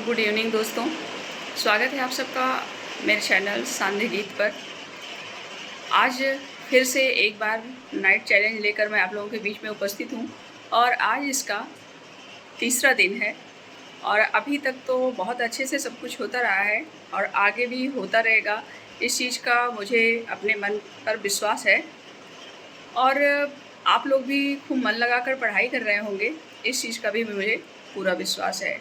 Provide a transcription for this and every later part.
Good evening दोस्तों, स्वागत है आप सबका मेरे चैनल सांध्य गीत पर। आज फिर से एक बार नाइट चैलेंज लेकर मैं आप लोगों के बीच में उपस्थित हूँ और आज इसका तीसरा दिन है और अभी तक तो बहुत अच्छे से सब कुछ होता रहा है और आगे भी होता रहेगा। इस चीज़ का मुझे अपने मन पर विश्वास है और आप लोग भी खूब मन लगाकर पढ़ाई कर रहे होंगे, इस चीज़ का भी मुझे पूरा विश्वास है।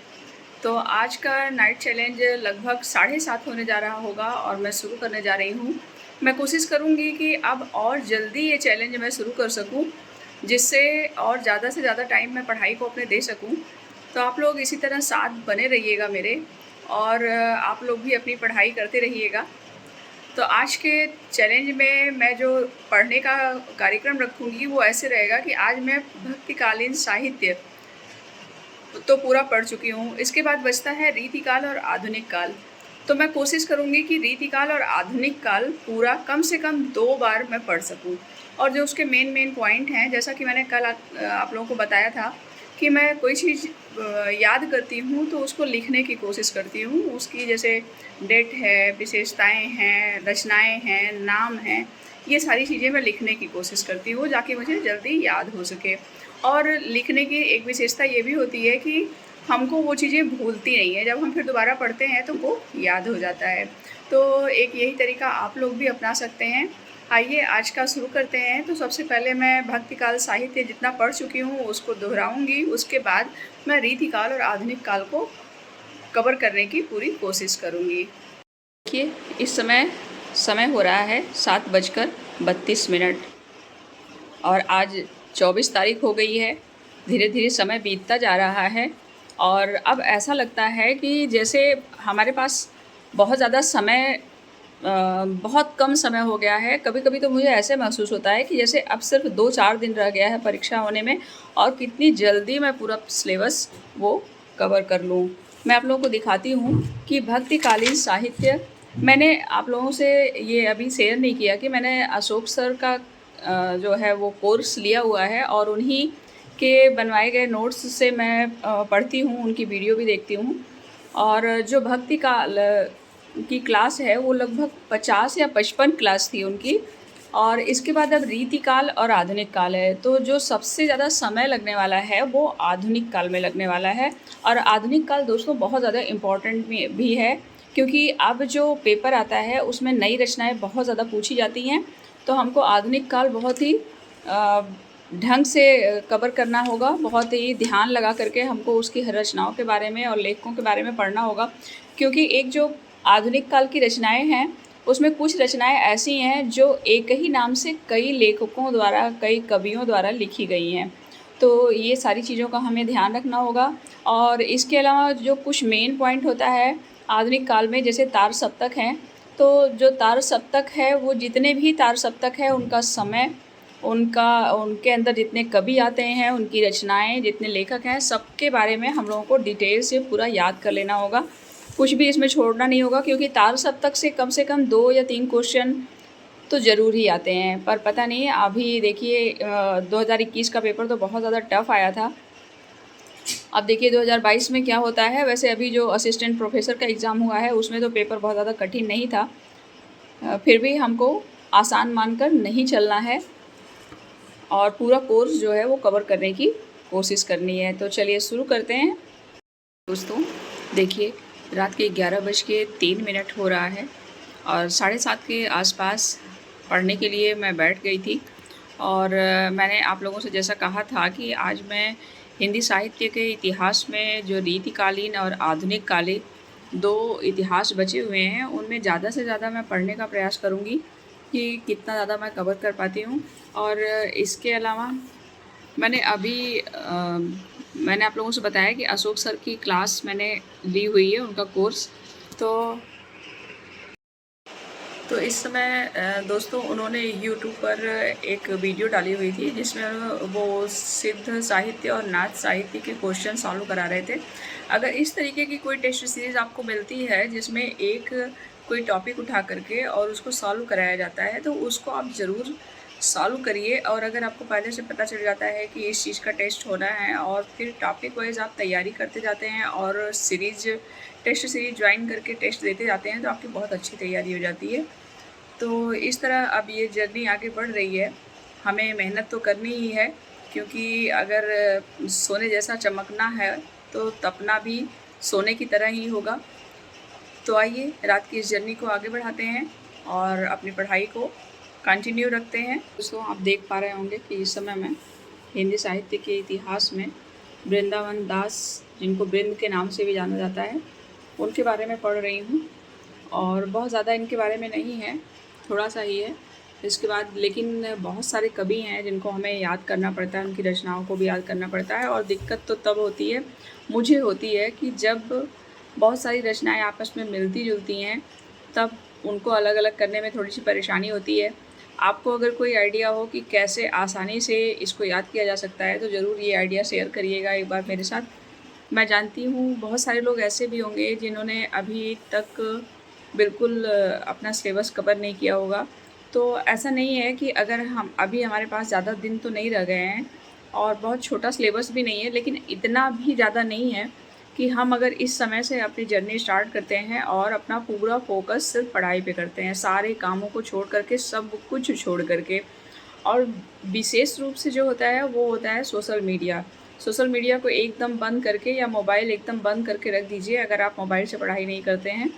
तो आज का नाइट चैलेंज लगभग 7:30 होने जा रहा होगा और मैं शुरू करने जा रही हूँ। मैं कोशिश करूँगी कि अब और जल्दी ये चैलेंज मैं शुरू कर सकूँ, जिससे और ज़्यादा से ज़्यादा टाइम मैं पढ़ाई को अपने दे सकूँ। तो आप लोग इसी तरह साथ बने रहिएगा मेरे और आप लोग भी अपनी पढ़ाई करते रहिएगा। तो आज के चैलेंज में मैं जो पढ़ने का कार्यक्रम रखूँगी वो ऐसे रहेगा कि आज मैं भक्तिकालीन साहित्य तो पूरा पढ़ चुकी हूँ। इसके बाद बचता है रीतिकाल और आधुनिक काल। तो मैं कोशिश करूँगी कि रीतिकाल और आधुनिक काल पूरा कम से कम 2 बार मैं पढ़ सकूँ और जो उसके मेन पॉइंट हैं, जैसा कि मैंने कल आप लोगों को बताया था कि मैं कोई चीज़ याद करती हूँ तो उसको लिखने की कोशिश करती हूँ। उसकी जैसे डेट है, विशेषताएँ हैं, रचनाएँ हैं, नाम हैं, ये सारी चीज़ें मैं लिखने की कोशिश करती हूँ ताकि मुझे जल्दी याद हो सके। और लिखने की एक विशेषता ये भी होती है कि हमको वो चीज़ें भूलती नहीं है, जब हम फिर दोबारा पढ़ते हैं तो वो याद हो जाता है। तो एक यही तरीका आप लोग भी अपना सकते हैं। आइए आज का शुरू करते हैं। तो सबसे पहले मैं भक्तिकाल साहित्य जितना पढ़ चुकी हूँ उसको दोहराऊँगी, उसके बाद मैं रीतिकाल और आधुनिक काल को कवर करने की पूरी कोशिश करूँगी। देखिए इस समय हो रहा है 7:32 और आज 24 तारीख हो गई है। धीरे धीरे समय बीतता जा रहा है और अब ऐसा लगता है कि जैसे हमारे पास बहुत ज़्यादा समय बहुत कम समय हो गया है। कभी-कभी तो मुझे ऐसे महसूस होता है कि जैसे अब सिर्फ 2-4 दिन रह गया है परीक्षा होने में और कितनी जल्दी मैं पूरा सिलेबस वो कवर कर लूँ। मैं आप लोगों को दिखाती हूँ कि भक्तिकालीन साहित्य मैंने आप लोगों से ये अभी शेयर नहीं किया कि मैंने अशोक सर का जो है वो कोर्स लिया हुआ है और उन्हीं के बनवाए गए नोट्स से मैं पढ़ती हूँ, उनकी वीडियो भी देखती हूँ। और जो भक्ति काल की क्लास है वो लगभग 50 या 55 क्लास थी उनकी और इसके बाद अब रीतिकाल और आधुनिक काल है। तो जो सबसे ज़्यादा समय लगने वाला है वो आधुनिक काल में लगने वाला है और आधुनिक काल दोस्तों बहुत ज़्यादा इम्पॉर्टेंट भी है, क्योंकि अब जो पेपर आता है उसमें नई रचनाएं बहुत ज़्यादा पूछी जाती हैं। तो हमको आधुनिक काल बहुत ही ढंग से कवर करना होगा, बहुत ही ध्यान लगा करके हमको उसकी हर रचनाओं के बारे में और लेखकों के बारे में पढ़ना होगा, क्योंकि एक जो आधुनिक काल की रचनाएं हैं उसमें कुछ रचनाएं ऐसी हैं जो एक ही नाम से कई लेखकों द्वारा, कई कवियों द्वारा लिखी गई हैं। तो ये सारी चीज़ों का हमें ध्यान रखना होगा। और इसके अलावा जो कुछ मेन पॉइंट होता है आधुनिक काल में, जैसे तार सप्तक हैं, तो जो तार सप्तक है वो जितने भी तार सप्तक है उनका समय, उनके अंदर जितने कवि आते हैं, उनकी रचनाएं, जितने लेखक हैं, सबके बारे में हम लोगों को डिटेल से पूरा याद कर लेना होगा। कुछ भी इसमें छोड़ना नहीं होगा, क्योंकि तार सप्तक से कम 2 या 3 क्वेश्चन तो ज़रूर ही आते हैं। पर पता नहीं, अभी देखिए 2021 का पेपर तो बहुत ज़्यादा टफ आया था। अब देखिए 2022 में क्या होता है। वैसे अभी जो असिस्टेंट प्रोफेसर का एग्ज़ाम हुआ है उसमें तो पेपर बहुत ज़्यादा कठिन नहीं था, फिर भी हमको आसान मानकर नहीं चलना है और पूरा कोर्स जो है वो कवर करने की कोशिश करनी है। तो चलिए शुरू करते हैं दोस्तों। देखिए रात के 11:03 हो रहा है और 7:30 के आसपास पढ़ने के लिए मैं बैठ गई थी और मैंने आप लोगों से जैसा कहा था कि आज मैं हिंदी साहित्य के इतिहास में जो रीतिकालीन और आधुनिक कालीन 2 इतिहास बचे हुए हैं उनमें ज़्यादा से ज़्यादा मैं पढ़ने का प्रयास करूँगी कि कितना ज़्यादा मैं कवर कर पाती हूँ। और इसके अलावा मैंने मैंने आप लोगों से बताया कि अशोक सर की क्लास मैंने ली हुई है, उनका कोर्स। तो इस समय दोस्तों उन्होंने यूट्यूब पर एक वीडियो डाली हुई थी जिसमें वो सिद्ध साहित्य और नाथ साहित्य के क्वेश्चन सॉल्व करा रहे थे। अगर इस तरीके की कोई टेस्ट सीरीज़ आपको मिलती है जिसमें एक कोई टॉपिक उठा करके और उसको सॉल्व कराया जाता है तो उसको आप ज़रूर सॉल्व करिए। और अगर आपको पहले से पता चल जाता है कि इस चीज़ का टेस्ट होना है और फिर टॉपिक वाइज आप तैयारी करते जाते हैं और टेस्ट सीरीज़ ज्वाइन करके टेस्ट देते जाते हैं, तो आपकी बहुत अच्छी तैयारी हो जाती है। तो इस तरह अब ये जर्नी आगे बढ़ रही है। हमें मेहनत तो करनी ही है, क्योंकि अगर सोने जैसा चमकना है तो तपना भी सोने की तरह ही होगा। तो आइए रात की इस जर्नी को आगे बढ़ाते हैं और अपनी पढ़ाई को कंटिन्यू रखते हैं। दोस्तों, आप देख पा रहे होंगे कि इस समय मैं हिंदी साहित्य के इतिहास में वृंदावन दास, जिनको वृंद के नाम से भी जाना जाता है, उनके बारे में पढ़ रही हूँ। और बहुत ज़्यादा इनके बारे में नहीं है, थोड़ा सा ही है। इसके बाद लेकिन बहुत सारे कवि हैं जिनको हमें याद करना पड़ता है, उनकी रचनाओं को भी याद करना पड़ता है। और दिक्कत तो तब होती है, मुझे होती है, कि जब बहुत सारी रचनाएं आपस में मिलती जुलती हैं, तब उनको अलग अलग करने में थोड़ी सी परेशानी होती है। आपको अगर कोई आइडिया हो कि कैसे आसानी से इसको याद किया जा सकता है, तो ज़रूर ये आइडिया शेयर करिएगा एक बार मेरे साथ। मैं जानती हूँ बहुत सारे लोग ऐसे भी होंगे जिन्होंने अभी तक बिल्कुल अपना सिलेबस कवर नहीं किया होगा। तो ऐसा नहीं है कि अगर हम अभी हमारे पास ज़्यादा दिन तो नहीं रह गए हैं और बहुत छोटा सिलेबस भी नहीं है, लेकिन इतना भी ज़्यादा नहीं है कि हम अगर इस समय से अपनी जर्नी स्टार्ट करते हैं और अपना पूरा फोकस सिर्फ पढ़ाई पे करते हैं, सारे कामों को छोड़ करके, सब कुछ छोड़ करके। और विशेष रूप से जो होता है वो होता है सोशल मीडिया। सोशल मीडिया को एकदम बंद करके या मोबाइल एकदम बंद करके रख दीजिए अगर आप मोबाइल से पढ़ाई नहीं करते हैं,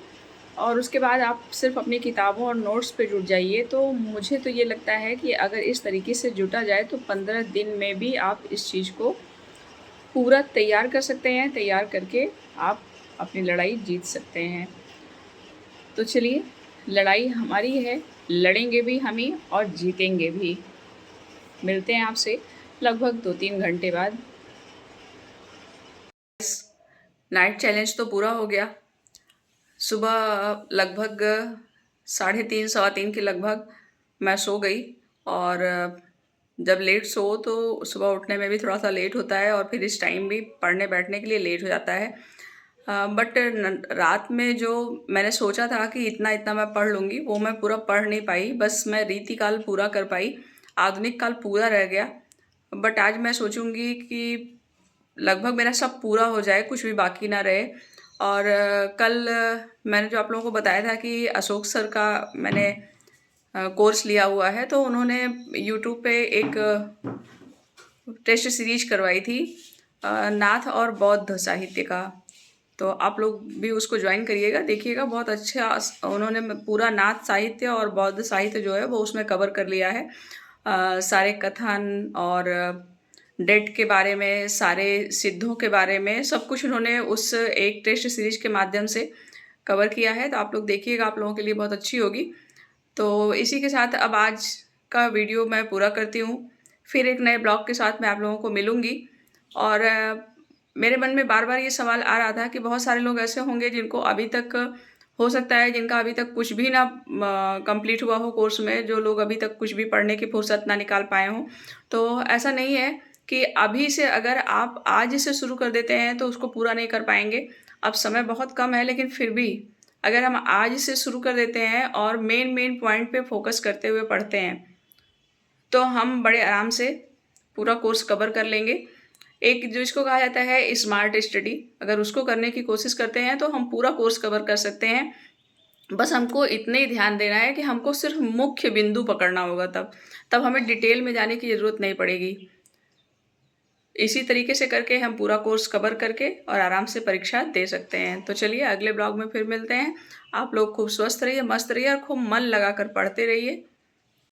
और उसके बाद आप सिर्फ अपनी किताबों और नोट्स पे जुट जाइए। तो मुझे तो ये लगता है कि अगर इस तरीके से जुटा जाए तो 15 दिन में भी आप इस चीज़ को पूरा तैयार कर सकते हैं। तैयार करके आप अपनी लड़ाई जीत सकते हैं। तो चलिए, लड़ाई हमारी है, लड़ेंगे भी हम ही और जीतेंगे भी। मिलते हैं आपसे लगभग 2-3 घंटे बाद। नाइट चैलेंज तो पूरा हो गया। सुबह लगभग 3:30 सवा 3 के लगभग मैं सो गई। और जब लेट सो तो सुबह उठने में भी थोड़ा सा लेट होता है और फिर इस टाइम भी पढ़ने बैठने के लिए लेट हो जाता है। बट रात में जो मैंने सोचा था कि इतना इतना मैं पढ़ लूँगी, वो मैं पूरा पढ़ नहीं पाई। बस मैं रीतिकाल पूरा कर पाई, आधुनिक काल पूरा रह गया। बट आज मैं सोचूंगी कि लगभग मेरा सब पूरा हो जाए, कुछ भी बाकी ना रहे। और कल मैंने जो आप लोगों को बताया था कि अशोक सर का मैंने कोर्स लिया हुआ है, तो उन्होंने यूट्यूब पे एक टेस्ट सीरीज करवाई थी नाथ और बौद्ध साहित्य का। तो आप लोग भी उसको ज्वाइन करिएगा, देखिएगा, बहुत अच्छा उन्होंने पूरा नाथ साहित्य और बौद्ध साहित्य जो है वो उसमें कवर कर लिया है। सारे कथन और डेट के बारे में, सारे सिद्धों के बारे में, सब कुछ उन्होंने उस एक टेस्ट सीरीज के माध्यम से कवर किया है। तो आप लोग देखिएगा, आप लोगों के लिए बहुत अच्छी होगी। तो इसी के साथ अब आज का वीडियो मैं पूरा करती हूँ। फिर एक नए ब्लॉग के साथ मैं आप लोगों को मिलूँगी। और मेरे मन में बार बार ये सवाल आ रहा था कि बहुत सारे लोग ऐसे होंगे जिनको अभी तक, हो सकता है जिनका अभी तक कुछ भी ना कंप्लीट हुआ हो कोर्स में, जो लोग अभी तक कुछ भी पढ़ने की फुर्सत ना निकाल पाए हों। तो ऐसा नहीं है कि अभी से अगर आप आज से शुरू कर देते हैं तो उसको पूरा नहीं कर पाएंगे। अब समय बहुत कम है, लेकिन फिर भी अगर हम आज से शुरू कर देते हैं और मेन पॉइंट पे फोकस करते हुए पढ़ते हैं, तो हम बड़े आराम से पूरा कोर्स कवर कर लेंगे। एक जो इसको कहा जाता है स्मार्ट स्टडी, अगर उसको करने की कोशिश करते हैं तो हम पूरा कोर्स कवर कर सकते हैं। बस हमको इतने ही ध्यान देना है कि हमको सिर्फ मुख्य बिंदु पकड़ना होगा, तब हमें डिटेल में जाने की ज़रूरत नहीं पड़ेगी। इसी तरीके से करके हम पूरा कोर्स कवर करके और आराम से परीक्षा दे सकते हैं। तो चलिए, अगले ब्लॉग में फिर मिलते हैं। आप लोग खूब स्वस्थ रहिए, मस्त रहिए और खूब मन लगाकर पढ़ते रहिए।